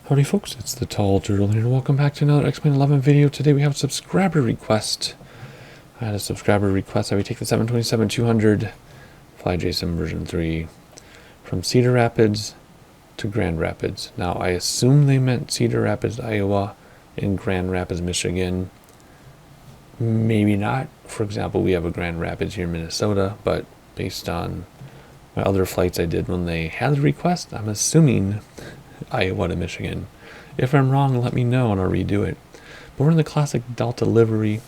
Howdy folks, it's the tall Gerald here, and welcome back to another X-Men 11 video. Today we have a subscriber request. I had a subscriber request that we take the 727-200 FlyJSim version 3 from Cedar Rapids to Grand Rapids. Now I assume they meant Cedar Rapids, Iowa and Grand Rapids, Michigan. Maybe not. For example, we have a Grand Rapids here in Minnesota, but based on my other flights I did when they had the request, I'm assuming Iowa to Michigan. If I'm wrong, let me know and I'll redo it. But we're in the classic Delta livery.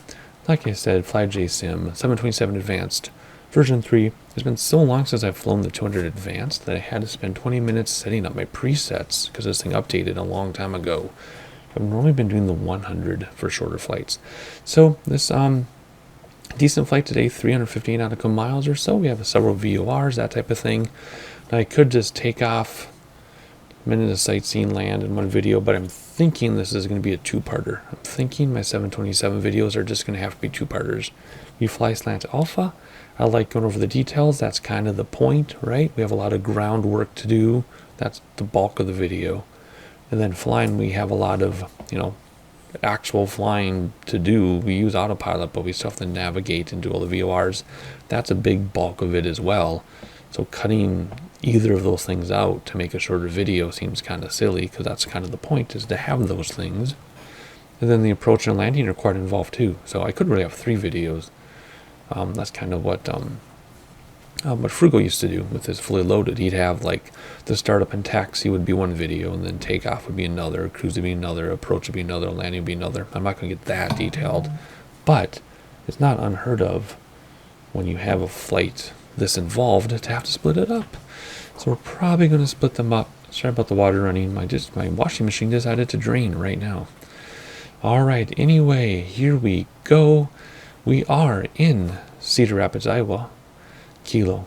Like I said, FlyJSim 727 Advanced version 3. It's been so long since I've flown the 200 Advanced that I had to spend 20 minutes setting up my presets because this thing updated a long time ago. I've normally been doing the 100 for shorter flights. So this decent flight today, 358 nautical miles or so. We have several VORs, that type of thing. Now I could just take off minute of sightseeing, land in one video, but I'm thinking this is going to be a two-parter. I'm thinking my 727 videos are just going to have to be two-parters. We fly slant alpha. I like going over the details. That's kind of the point, right? We have a lot of groundwork to do. That's the bulk of the video. And then flying, we have a lot of, actual flying to do. We use Autopilot, but we still have to navigate and do all the VORs. That's a big bulk of it as well. So cutting either of those things out to make a shorter video seems kind of silly, because that's kind of the point, is to have those things. And then the approach and landing are quite involved too. So I could really have 3 videos. That's kind of what Frugal used to do with his fully loaded. He'd have like the startup and taxi would be one video, and then takeoff would be another, cruise would be another, approach would be another, landing would be another. I'm not going to get that detailed, but it's not unheard of when you have a flight this involved to have to split it up. So we're probably going to split them up. Sorry about the water running. My washing machine decided to drain right now. All right. Anyway, here we go. We are in Cedar Rapids, Iowa. Kilo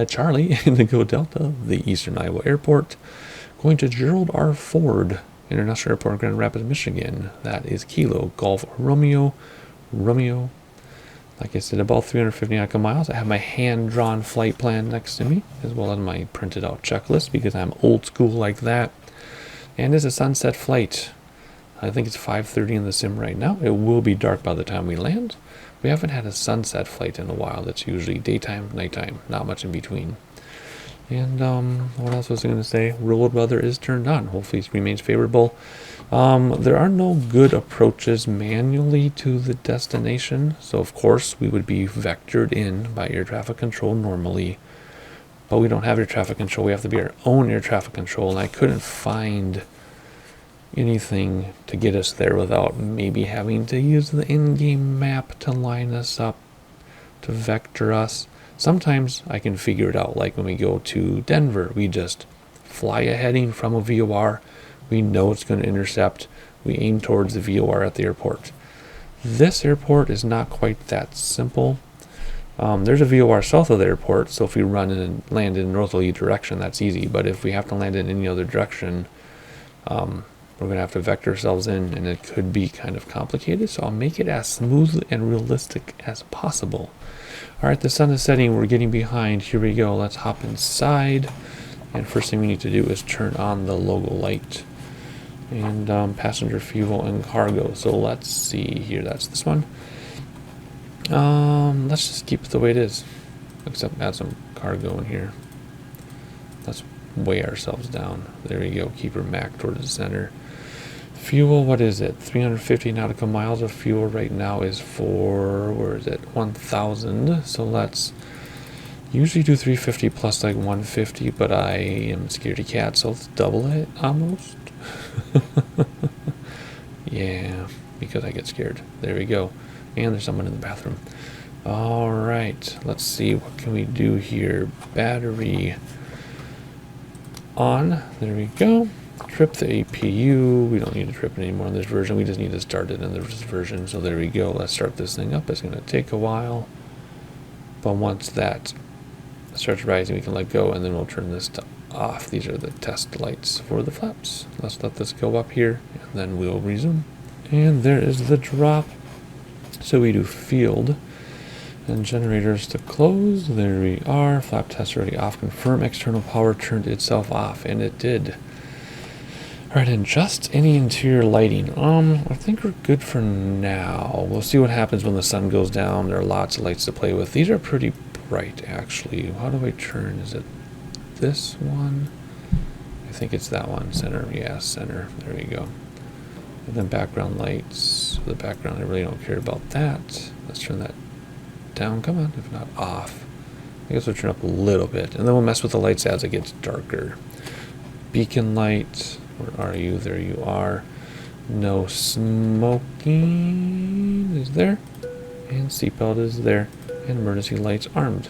Charlie, Indigo Delta, the Eastern Iowa Airport. Going to Gerald R. Ford International Airport, Grand Rapids, Michigan. That is Kilo Golf Romeo. Like I said, about 350 nautical miles. I have my hand-drawn flight plan next to me, as well as my printed-out checklist, because I'm old school like that. And it's a sunset flight. I think it's 5:30 in the sim right now. It will be dark by the time we land. We haven't had a sunset flight in a while. It's usually daytime, nighttime, not much in between. And what else was I going to say? Road weather is turned on. Hopefully it remains favorable. There are no good approaches manually to the destination. So of course we would be vectored in by air traffic control normally. But we don't have air traffic control. We have to be our own air traffic control. And I couldn't find anything to get us there without maybe having to use the in-game map to line us up, to vector us. Sometimes I can figure it out, like when we go to Denver, we just fly a heading from a VOR. We know it's going to intercept. We aim towards the VOR at the airport. This airport is not quite that simple. There's a VOR south of the airport, so if we run and land in a northerly direction, that's easy. But if we have to land in any other direction, we're going to have to vector ourselves in, and it could be kind of complicated. So I'll make it as smooth and realistic as possible. All right, the sun is setting. We're getting behind. Here we go. Let's hop inside. And first thing we need to do is turn on the logo light and passenger fuel and cargo. So let's see here. That's this one. Let's just keep it the way it is, except add some cargo in here. Let's weigh ourselves down. There we go. Keep her MAC towards the center. Fuel, what is it? 350 nautical miles of fuel right now is for, 1,000. So let's usually do 350 plus like 150, but I am a scaredy cat, so let's double it almost. Yeah, because I get scared. There we go. And there's someone in the bathroom. All right, let's see. What can we do here? Battery on. There we go. Trip the APU. We don't need to trip it anymore in this version. We just need to start it in this version. So there we go. Let's start this thing up. It's going to take a while. But once that starts rising, we can let go, and then we'll turn this to off. These are the test lights for the flaps. Let's let this go up here, and then we'll resume. And there is the drop. So we do field and generators to close. There we are. Flap test already off. Confirm external power turned itself off, and it did. Alright, and just any interior lighting. I think we're good for now. We'll see what happens when the sun goes down. There are lots of lights to play with. These are pretty bright, actually. How do I turn? Is it this one? I think it's that one. Center. Yeah, center. There you go. And then background lights. The background, I really don't care about that. Let's turn that down. Come on, if not off. I guess we'll turn up a little bit. And then we'll mess with the lights as it gets darker. Beacon light. Where are you? There you are. No smoking is there. And seatbelt is there. And emergency lights armed.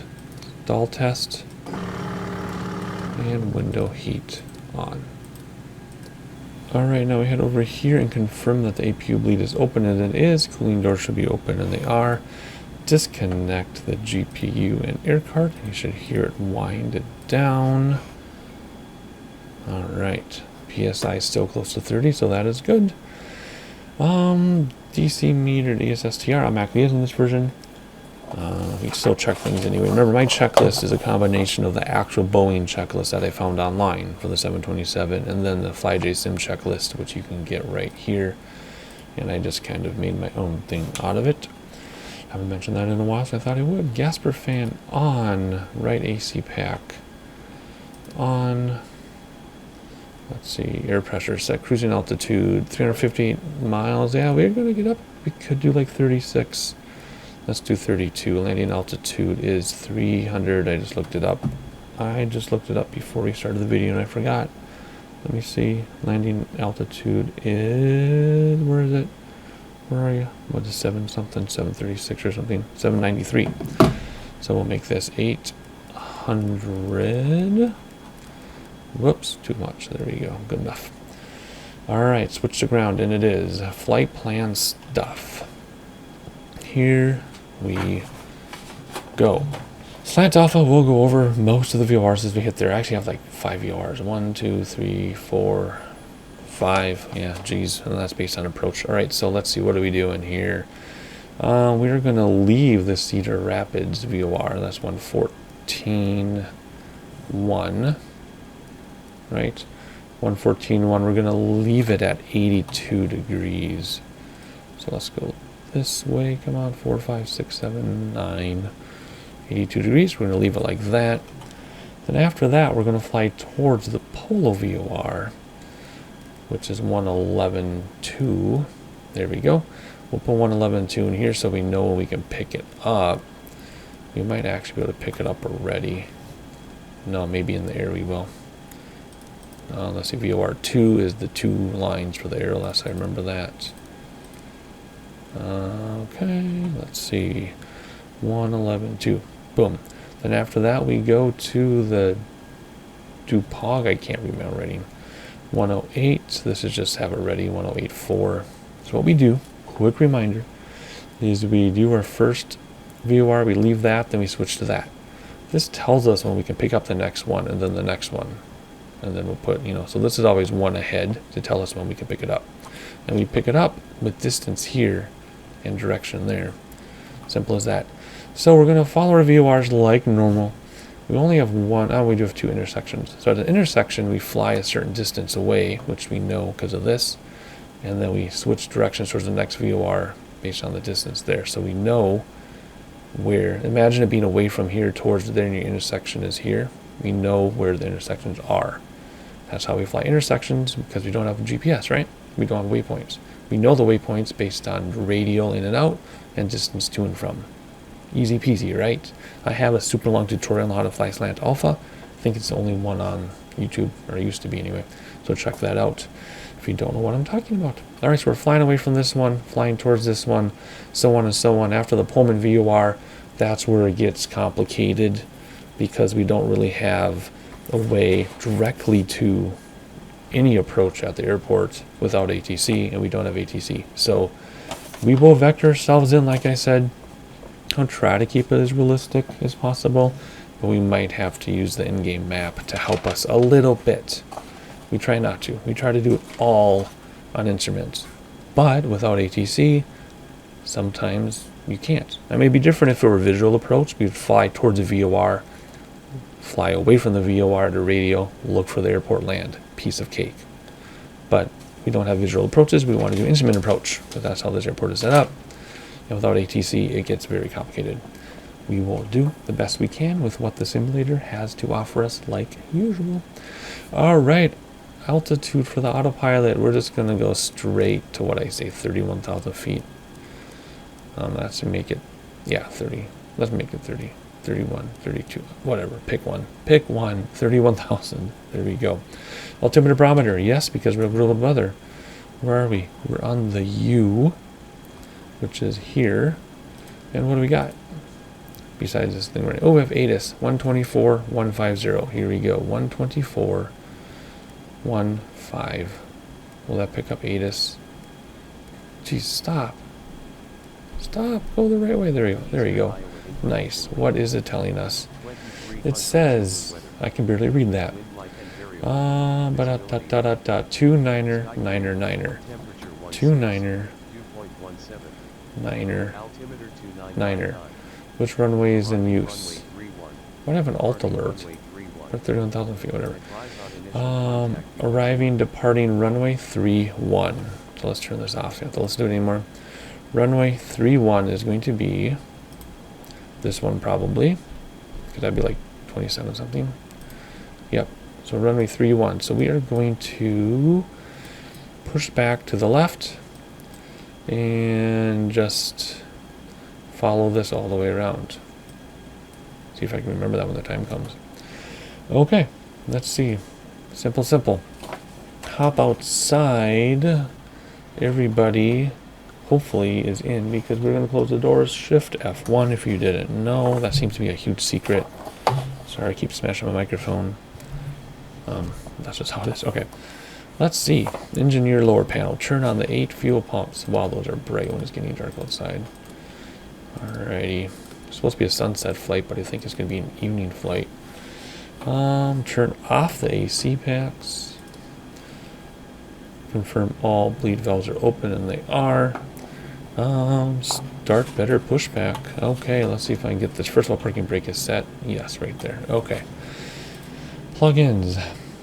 Stall test. And window heat on. Alright, now we head over here and confirm that the APU bleed is open, and it is. Cooling doors should be open, and they are. Disconnect the GPU and air card. You should hear it wind it down. Alright. PSI is still close to 30, so that is good. DC metered ESSTR automatically is in this version. We can still check things anyway. Remember, my checklist is a combination of the actual Boeing checklist that I found online for the 727 and then the FlyJSim checklist, which you can get right here. And I just kind of made my own thing out of it. I haven't mentioned that in a while, so I thought I would. Gasper fan on. Right AC pack on. Let's see, air pressure set, cruising altitude, 350 miles. Yeah, we're going to get up. We could do like 36. Let's do 32. Landing altitude is 300. I just looked it up. Before we started the video and I forgot. Let me see. Landing altitude is, where is it? Where are you? What is 7 something? 736 or something? 793. So we'll make this 800. Whoops, too much. There we go. Good enough. Alright, switch to ground, and it is flight plan stuff. Here we go. Slant Alpha, we'll go over most of the VORs as we hit there. I actually have like 5 VORs. 1, 2, 3, 4, 5. Yeah, geez, and that's based on approach. Alright, so let's see, what are we doing here? We're going to leave the Cedar Rapids VOR. That's 114.1. Right, 114.1. We're going to leave it at 82 degrees. So let's go this way. Come on, 4, 5, 6, 7, 9. 82 degrees. We're going to leave it like that. Then after that, we're going to fly towards the Polo VOR, which is 111.2. There we go. We'll put 111.2 in here so we know when we can pick it up. We might actually be able to pick it up already. No, maybe in the air we will. Let's see, VOR2 is the 2 lines for the air, last I remember that. Okay, let's see. 111.2. Boom. Then after that, we go to the DuPog. I can't read my own writing. 108. So this is just have it ready. 108.4. So what we do, quick reminder, is we do our first VOR, we leave that, then we switch to that. This tells us when we can pick up the next one and then the next one. And then we'll put, so this is always one ahead to tell us when we can pick it up. And we pick it up with distance here and direction there. Simple as that. So we're going to follow our VORs like normal. We only have one, we do have 2 intersections. So at an intersection, we fly a certain distance away, which we know because of this. And then we switch directions towards the next VOR based on the distance there. So we know where, imagine it being away from here towards there, and your intersection is here. We know where the intersections are. That's how we fly intersections, because we don't have a GPS, right? We don't have waypoints. We know the waypoints based on radial in and out and distance to and from. Easy peasy, right? I have a super long tutorial on how to fly Slant Alpha. I think it's the only one on YouTube, or it used to be anyway. So check that out if you don't know what I'm talking about. All right, so we're flying away from this one, flying towards this one, so on and so on. After the Pullman VOR, that's where it gets complicated, because we don't really have a way directly to any approach at the airport without ATC, and we don't have ATC. So we will vector ourselves in, like I said. I'll try to keep it as realistic as possible, but we might have to use the in-game map to help us a little bit. We try not to. We try to do it all on instruments. But without ATC, sometimes you can't. That may be different if it were a visual approach. We'd fly towards a VOR, fly away from the VOR to radio, look for the airport land. Piece of cake. but we don't have visual approaches. We want to do instrument approach, because that's how this airport is set up. And without ATC, it gets very complicated. We will do the best we can with what the simulator has to offer us, like usual. All right, altitude for the autopilot. We're just going to go straight to what I say, 31,000 feet. That's to make it, yeah, 30. Let's make it 30, 31, 32, whatever. Pick one. Pick one. 31,000. There we go. Altimeter barometer. Yes, because we're real weather. Where are we? We're on the U, which is here. And what do we got? Besides this thing right now. Oh, we have ATIS. 124, 150. Here we go. 124, 15. Will that pick up ATIS? Geez, stop. Stop. Go the right way. There we go. There we go. Nice. What is it telling us? It says, I can barely read that. 29er, 9er, 9er. 29er, 9er, 9er. Which runway is in use? Why have an alt alert? Or 31,000 feet, whatever. Arriving, departing runway 31. So let's turn this off. So let's do it anymore. Runway 31 is going to be this one probably. Could that be like 27 something? Yep. So runway 31. So we are going to push back to the left and just follow this all the way around. See if I can remember that when the time comes. Okay, let's see. Simple, simple. Hop outside. Everybody hopefully is in, because we're going to close the doors. Shift F1 if you didn't know. That seems to be a huge secret. Sorry, I keep smashing my microphone. That's just how it is. Okay, let's see. Engineer lower panel. Turn on the 8 fuel pumps. Wow, those are bright when it's getting dark outside. Alrighty. It's supposed to be a sunset flight, but I think it's going to be an evening flight. Turn off the AC packs. Confirm all bleed valves are open, and they are. Start better pushback. Okay, let's see if I can get this. First of all, parking brake is set. Yes, right there. Okay. Plugins.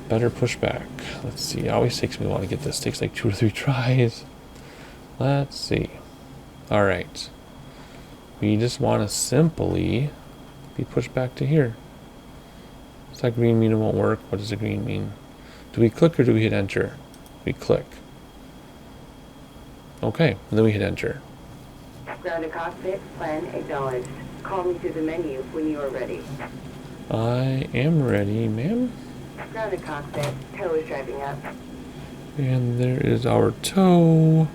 Better pushback. Let's see. It always takes me a while to get this. It takes like 2 or 3 tries. Let's see. Alright. We just want to simply be pushed back to here. Does that green mean it won't work? What does the green mean? Do we click or do we hit enter? We click. Okay, and then we hit enter. Grounded cockpit, plan acknowledged. Call me through the menu when you are ready. I am ready, ma'am. Grounded cockpit, tow is driving up. And there is our tow.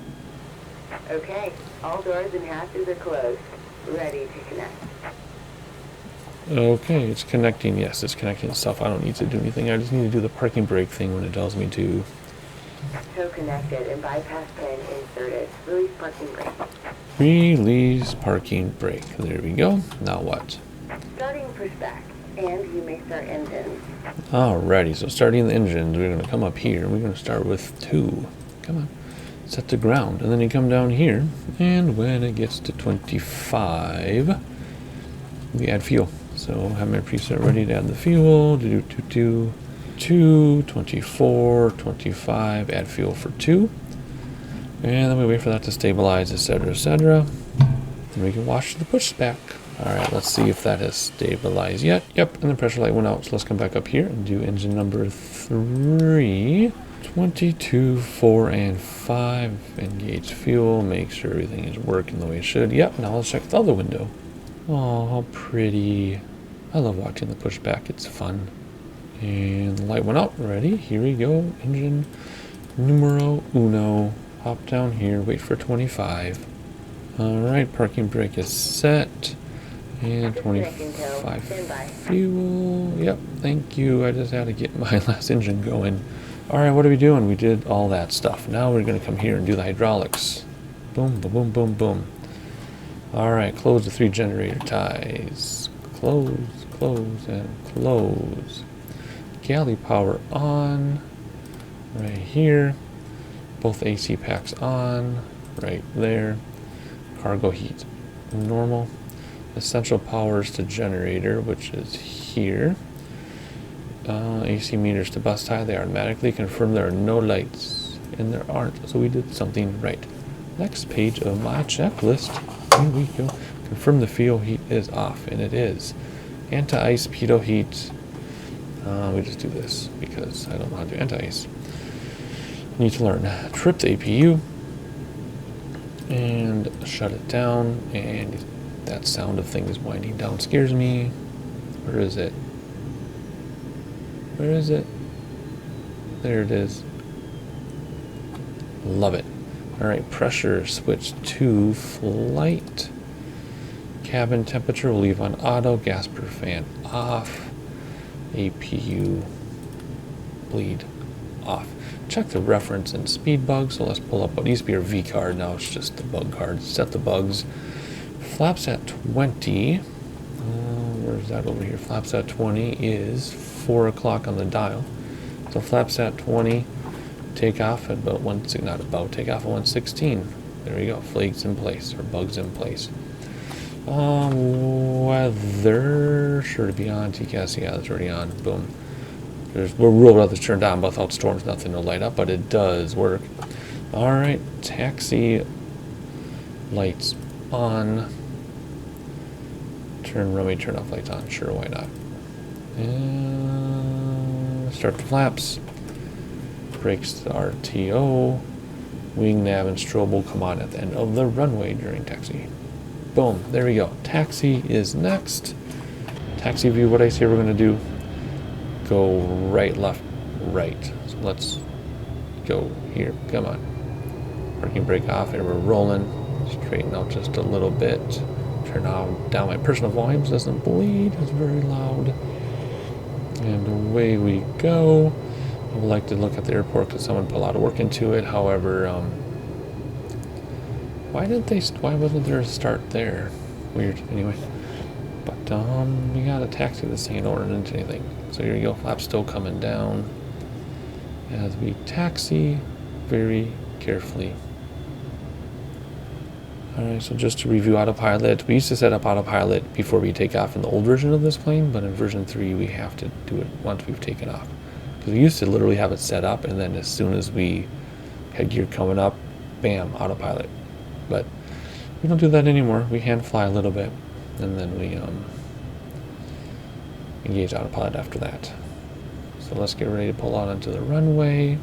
Okay, all doors and hatches are closed. Ready to connect. Okay, it's connecting. Yes, it's connecting itself. I don't need to do anything. I just need to do the parking brake thing when it tells me to. Tow connected and bypass pin inserted. Release parking brake. Release parking brake. There we go. Now what? Starting pushback, and you may start engines. Alrighty, so starting the engines, we're going to come up here. We're going to start with 2. Come on. Set to ground. And then you come down here. And when it gets to 25, we add fuel. So I have my preset ready to add the fuel. 2, 24, 25. Add fuel for 2. And then we wait for that to stabilize, etc., etc. Then we can watch the pushback. Alright, let's see if that has stabilized yet. Yep, and the pressure light went out. So let's come back up here and do engine number 3. 22, 4, and 5. Engage fuel. Make sure everything is working the way it should. Yep, now let's check the other window. Oh, how pretty. I love watching the pushback. It's fun. And the light went out. Ready? Here we go. Engine numero uno. Hop down here. Wait for 25. Alright, parking brake is set. And 25 fuel. Yep, thank you. I just had to get my last engine going. Alright, what are we doing? We did all that stuff. Now we're going to come here and do the hydraulics. Boom, boom, boom, boom, boom. Alright, close the 3 generator ties. Close, close, and close. Galley power on. Right here. Both AC packs on. Right there. Cargo heat normal. Essential powers to generator, which is here. AC meters to bus tie. They automatically confirm there are no lights. and there aren't, so we did something right. Next page of my checklist. Here we go. Confirm the fuel heat is off, and it is. Anti-ice pitot heat. We just do this because I don't know how to do anti-ice. Need to learn. Trip the APU and shut it down, and that sound of things winding down scares me. Where is it? Where is it? There it is. Love it. Alright, pressure switch to flight. Cabin temperature we'll leave on auto. Gas per fan off. APU bleed off. Check the reference and speed bugs. So let's pull up what used to be our V card. Now it's just the bug card. Set the bugs. Flaps at 20. Where's that over here? Flaps at 20 is 4 o'clock on the dial. So flaps at 20. Take off at about take off at 116. There we go. Flakes in place, or bugs in place. Weather sure to be on. TCAS, yeah, that's already on. Boom. We're ruled out this turned on, but without storms, nothing to light up, but it does work. All right, taxi lights on. Turn runway, turn off lights on. Sure, why not? And start the flaps. Brakes to RTO. Wing nav and strobe will come on at the end of the runway during taxi. Boom, there we go. Taxi is next. Taxi view, what I say we're gonna do, go right, left, right. So let's go here, come on. Parking brake off, and we're rolling. Straighten out just a little bit. Turn down my personal volumes, doesn't bleed, it's very loud. And away we go. I would like to look at the airport because someone put a lot of work into it. However, why wasn't there a start there? Weird. Anyway, but we got a taxi this thing in order into anything. So here you go. Flaps still coming down as we taxi very carefully. All right. So just to review Autopilot, we used to set up Autopilot before we take off in the old version of this plane, but in version 3 we have to do it once we've taken off. Because we used to literally have it set up, and then as soon as we had gear coming up, bam, Autopilot. But we don't do that anymore. We hand fly a little bit, and then we engage Autopilot after that. So let's get ready to pull out onto the runway.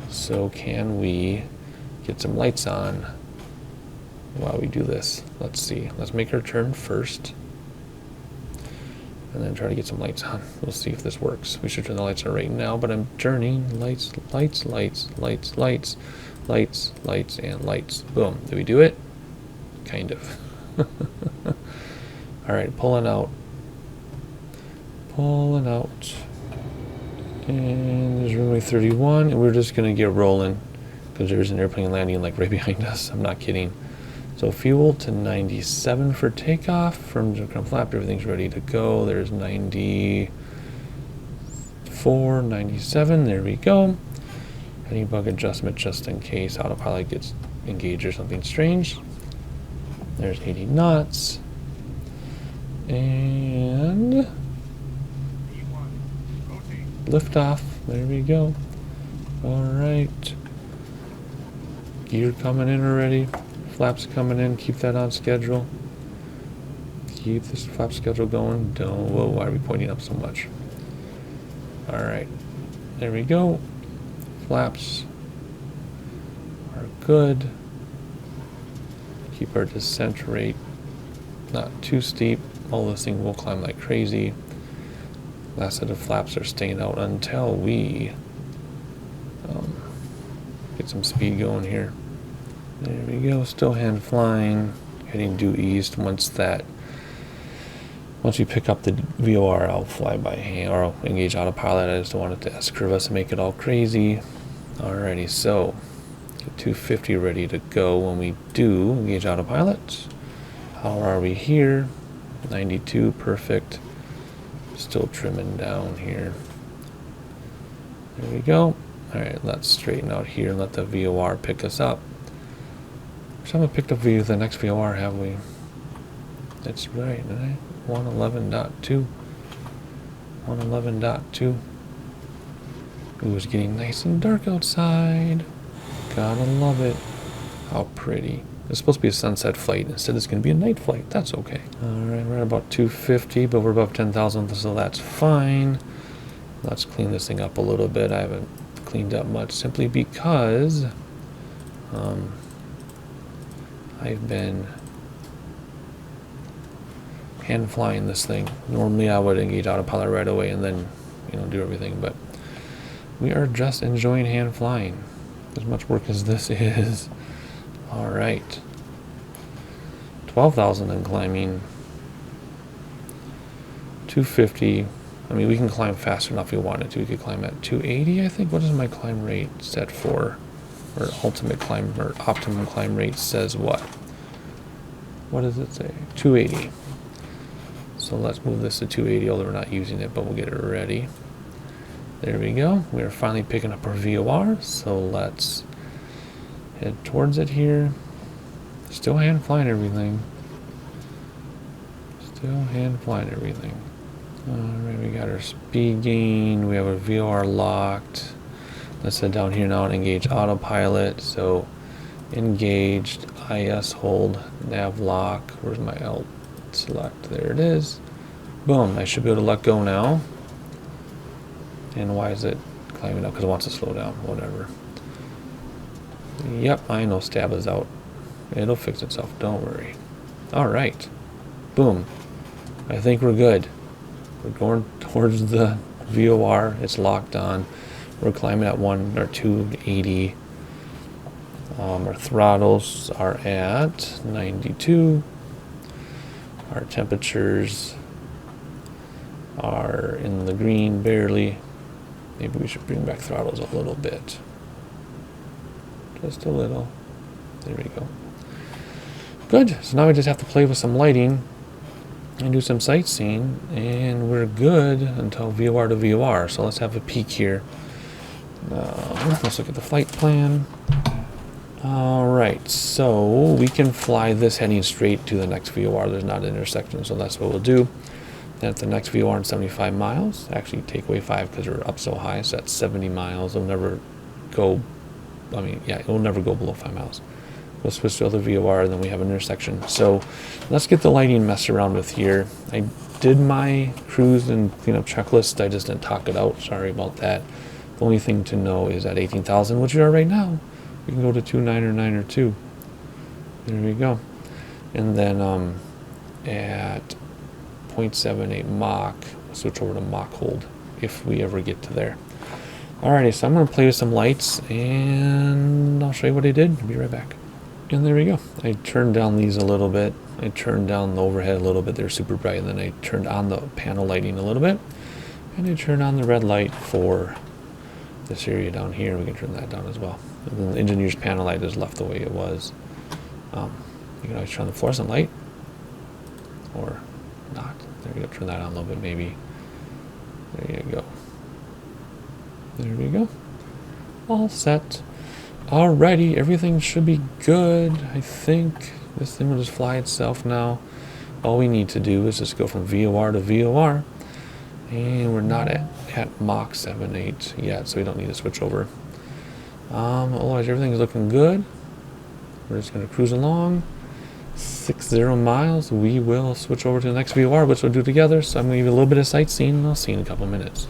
So can we get some lights on while we do this? Let's see. Let's make our turn first, and then try to get some lights on. We'll see if this works. We should turn the lights on right now, but I'm turning lights, lights, lights, lights, lights, lights, lights, and lights. Boom. Did we do it? Kind of. All right, pulling out. Pulling out. And there's runway 31, and we're just gonna get rolling because there's an airplane landing like right behind us. I'm not kidding. So fuel to 97 for takeoff. From flap, everything's ready to go. There's 94, 97. There we go. Any bug adjustment just in case Autopilot gets engaged or something strange. There's 80 knots. And liftoff. There we go. All right. Gear coming in already. Flaps coming in. Keep that on schedule. Keep this flap schedule going. Don't. Whoa, why are we pointing up so much? All right. There we go. Flaps are good. Keep our descent rate not too steep. All this thing will climb like crazy. Last set of flaps are staying out until we get some speed going here. There we go. Still hand flying. Heading due east. Once we pick up the VOR, I'll fly by hand or I'll engage Autopilot. I just don't want it to S-curve us and make it all crazy. Alrighty, so get 250 ready to go when we do engage Autopilot. How are we here? 92, perfect. Still trimming down here. There we go. Alright, let's straighten out here and let the VOR pick us up. We haven't picked up the next VOR, have we? That's right, 111.2. 111.2. Ooh, it's getting nice and dark outside. Gotta love it. How pretty. It's supposed to be a sunset flight. Instead, it's going to be a night flight. That's okay. Alright, we're at about 250, but we're above 10,000, so that's fine. Let's clean this thing up a little bit. I haven't cleaned up much simply because I've been hand flying this thing. Normally I would engage Autopilot right away and then, do everything, but we are just enjoying hand flying. As much work as this is. Alright. 12,000 and climbing. 250. I mean, we can climb faster enough if we wanted to. We could climb at 280, I think. What is my climb rate set for? Or ultimate climb, or optimum climb rate says what? What does it say? 280. So let's move this to 280, although we're not using it, but we'll get it ready. There we go. We are finally picking up our VOR, so let's head towards it here. Still hand flying everything. Still hand flying everything. Alright, we got our speed gain. We have our VOR locked. Let's head down here now and engage Autopilot. So engaged, IS hold, nav lock. Where's my L select? There it is. Boom, I should be able to let go now. And why is it climbing up? Because it wants to slow down. Whatever. Yep, I know stab is out. It'll fix itself. Don't worry. Alright. Boom. I think we're good. We're going towards the VOR. It's locked on. We're climbing at 1 or 280. Our throttles are at 92. Our temperatures are in the green barely. Maybe we should bring back throttles a little bit. Just a little. There we go. Good. So now we just have to play with some lighting and do some sightseeing, and we're good until VOR to VOR. So let's have a peek here. Let's look at the flight plan. Alright, so we can fly this heading straight to the next VOR. There's not an intersection, so that's what we'll do. Then at the next VOR in 75 miles, actually take away 5 because we're up so high, so that's 70 miles. It'll never go, it'll never go below 5 miles. We'll switch to other VOR, and then we have an intersection. So let's get the lighting messed around with here. I did my cruise and cleanup checklist. I just didn't talk it out. Sorry about that. The only thing to know is at 18,000, which we are right now, we can go to 2.9 or 9 or 2. There we go. And then at 0.78 Mach, we'll switch over to Mach hold if we ever get to there. Alrighty, so I'm going to play with some lights, and I'll show you what I did. I'll be right back. And there we go. I turned down these a little bit. I turned down the overhead a little bit. They're super bright. And then I turned on the panel lighting a little bit. And I turned on the red light for this area down here. We can turn that down as well. And then the engineer's panel light is left the way it was. You can always turn on the fluorescent light. Or not. There we go. Turn that on a little bit maybe. There you go. There we go. All set. Alrighty, everything should be good. I think this thing will just fly itself now. All we need to do is just go from VOR to VOR. And we're not at Mach 7.8 yet, so we don't need to switch over. Otherwise, everything's looking good. We're just going to cruise along. 60 miles. We will switch over to the next VOR, which we'll do together. So I'm going to give you a little bit of sightseeing, and I'll see you in a couple minutes.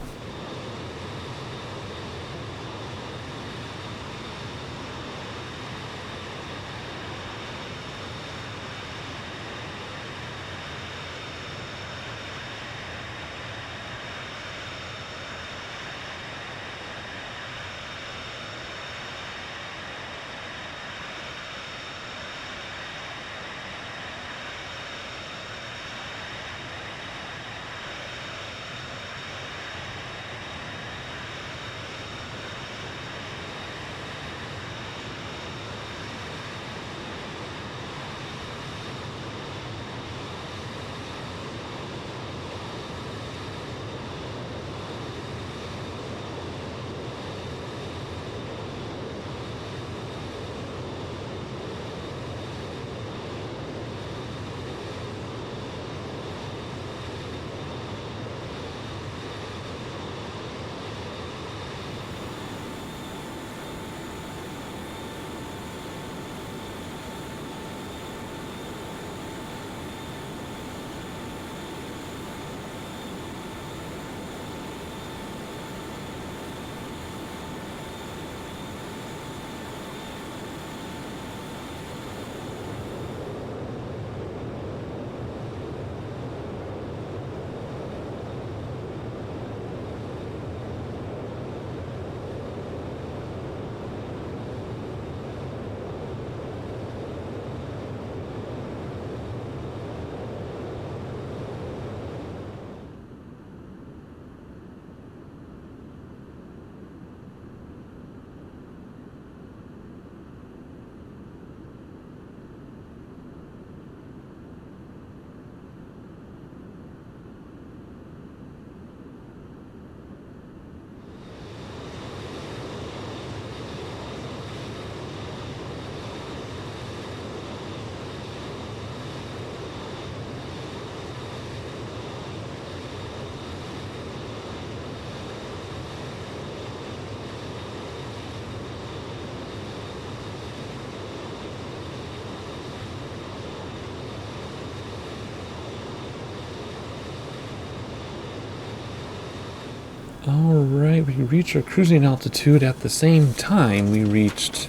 Alright, we reached our cruising altitude at the same time we reached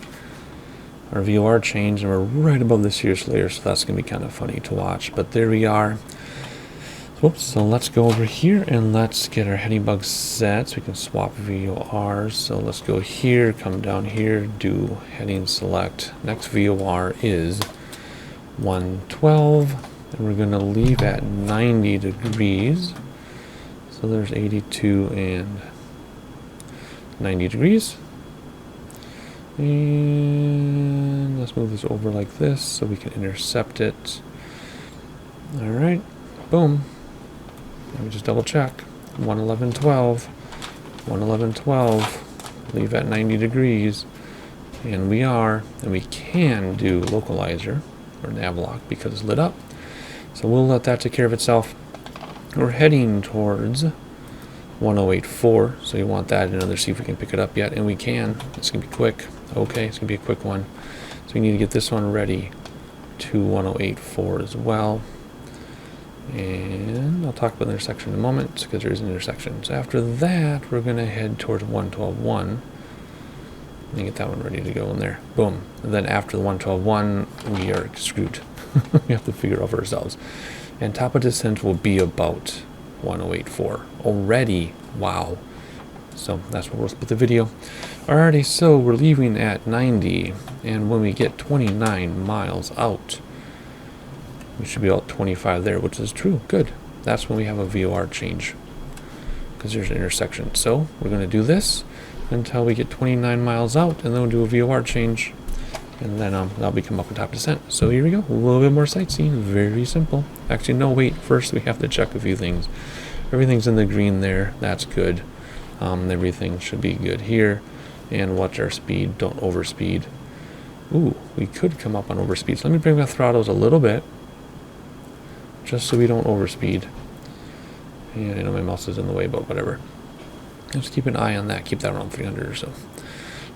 our VOR change, and we're right above the Cirrus layer, so that's going to be kind of funny to watch. But there we are. Whoops, so let's go over here and let's get our heading bug set so we can swap VORs. So let's go here, come down here, do heading select. Next VOR is 112, and we're going to leave at 90 degrees. So there's 82 and 90 degrees. And let's move this over like this so we can intercept it. Alright, boom. Let me just double check. 111.12. 111.12. Leave at 90 degrees. And we are, and we can do localizer or navlock because it's lit up. So we'll let that take care of itself. We're heading towards 108.4, so you want that in there, see if we can pick it up yet, and we can. It's gonna be quick. Okay, it's gonna be a quick one. So we need to get this one ready to 108.4 as well. And I'll talk about the intersection in a moment because there is an intersection. So after that, we're gonna head towards 112.1 and get that one ready to go in there. Boom. And then after the 112.1, we are screwed. We have to figure it out for ourselves. And top of descent will be about 108.4 already. Wow. So that's where we'll split the video. Alrighty, so we're leaving at 90, and when we get 29 miles out, we should be about 25 there, which is true. Good. That's when we have a VOR change, because there's an intersection. So we're going to do this until we get 29 miles out, and then we'll do a VOR change, and then that'll become up on top descent. So here we go. A little bit more sightseeing. Very simple. Actually, no, wait. First, we have to check a few things. Everything's in the green there. That's good. Everything should be good here. And watch our speed. Don't overspeed. Ooh, we could come up on overspeed. So let me bring my throttles a little bit, just so we don't overspeed. And I know my mouse is in the way, but whatever. Just keep an eye on that. Keep that around 300 or so.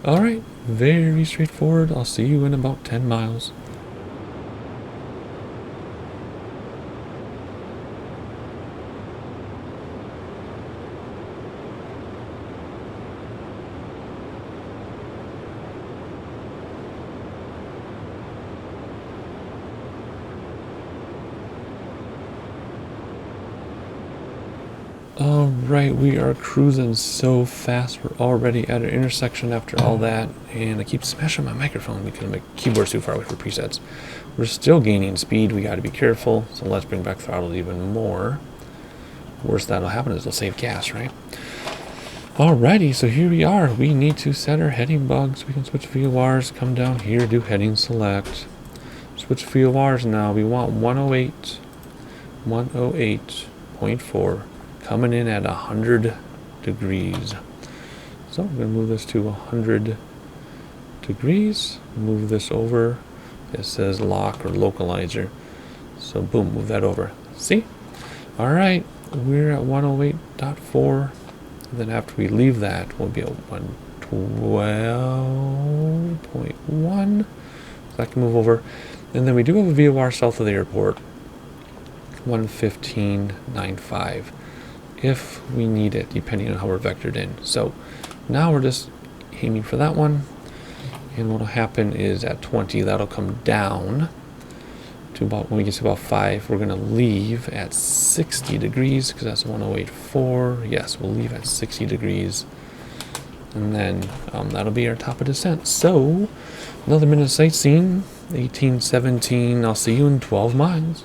Alright, very straightforward. I'll see you in about 10 miles. Alright, we are cruising so fast. We're already at an intersection after all that. And I keep smashing my microphone because my keyboard's too far away for presets. We're still gaining speed. We got to be careful. So let's bring back throttle even more. Worst that'll happen is they'll save gas, right? Alrighty, so here we are. We need to set our heading bugs. We can switch VORs, come down here, do heading select. Switch VORs now. We want 108, 108.4. Coming in at 100 degrees. So I'm going to move this to 100 degrees. Move this over. It says lock or localizer. So boom, move that over. See? All right, we're at 108.4. Then after we leave that, we'll be at 112.1. So I can move over. And then we do have a VOR south of the airport. 115.95. If we need it, depending on how we're vectored in. So now we're just aiming for that one, and what'll happen is at 20 that'll come down to about, when we get to about 5, we're going to leave at 60 degrees because that's 108.4. Yes, we'll leave at 60 degrees, and then that'll be our top of descent. So another minute of sightseeing. 18:17. I'll see you in 12 miles.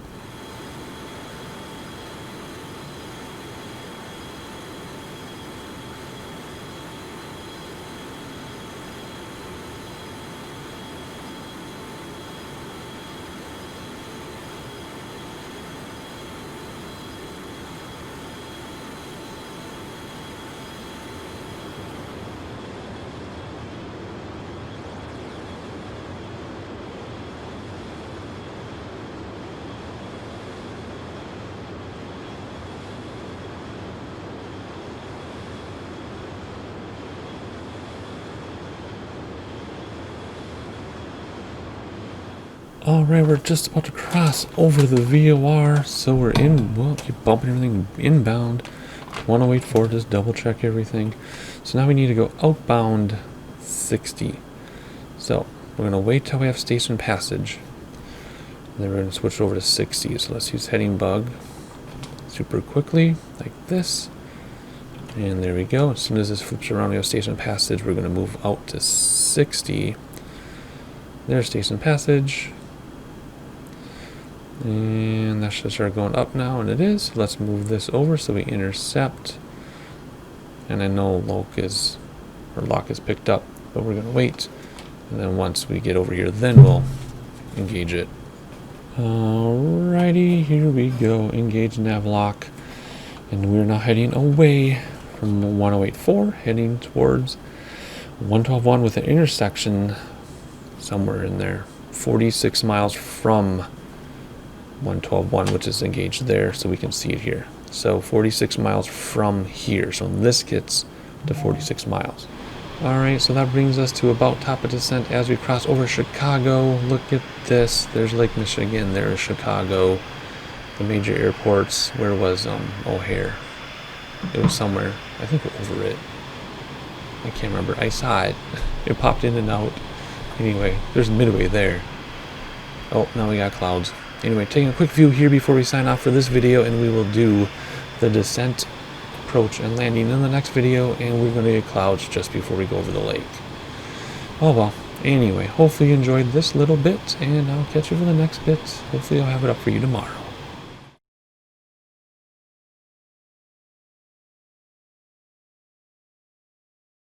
Alright, we're just about to cross over the VOR, so we're in, well, keep bumping everything inbound. 1084, just double check everything. So now we need to go outbound 60. So we're going to wait till we have station passage. And then we're going to switch over to 60. So let's use heading bug super quickly, like this. And there we go. As soon as this flips around, we have station passage. We're going to move out to 60. There's station passage. And that should start going up now, and it is. Let's move this over so we intercept. And I know lock is picked up, but we're going to wait. And then once we get over here, then we'll engage it. Alrighty, here we go. Engage nav lock. And we're now heading away from 1084, heading towards 112.1 with an intersection somewhere in there. 46 miles from 112.1, which is engaged there, so we can see it here. So 46 miles from here. So this gets to 46 miles. Alright, so that brings us to about top of descent as we cross over Chicago. Look at this. There's Lake Michigan. There's Chicago. The major airports. Where was O'Hare? It was somewhere. I think over it. I can't remember. I saw it. It popped in and out. Anyway, there's Midway there. Oh, now we got clouds. Anyway, taking a quick view here before we sign off for this video, and we will do the descent, approach, and landing in the next video, and we're going to get clouds just before we go over the lake. Oh well, anyway, hopefully you enjoyed this little bit, and I'll catch you for the next bit. Hopefully I'll have it up for you tomorrow.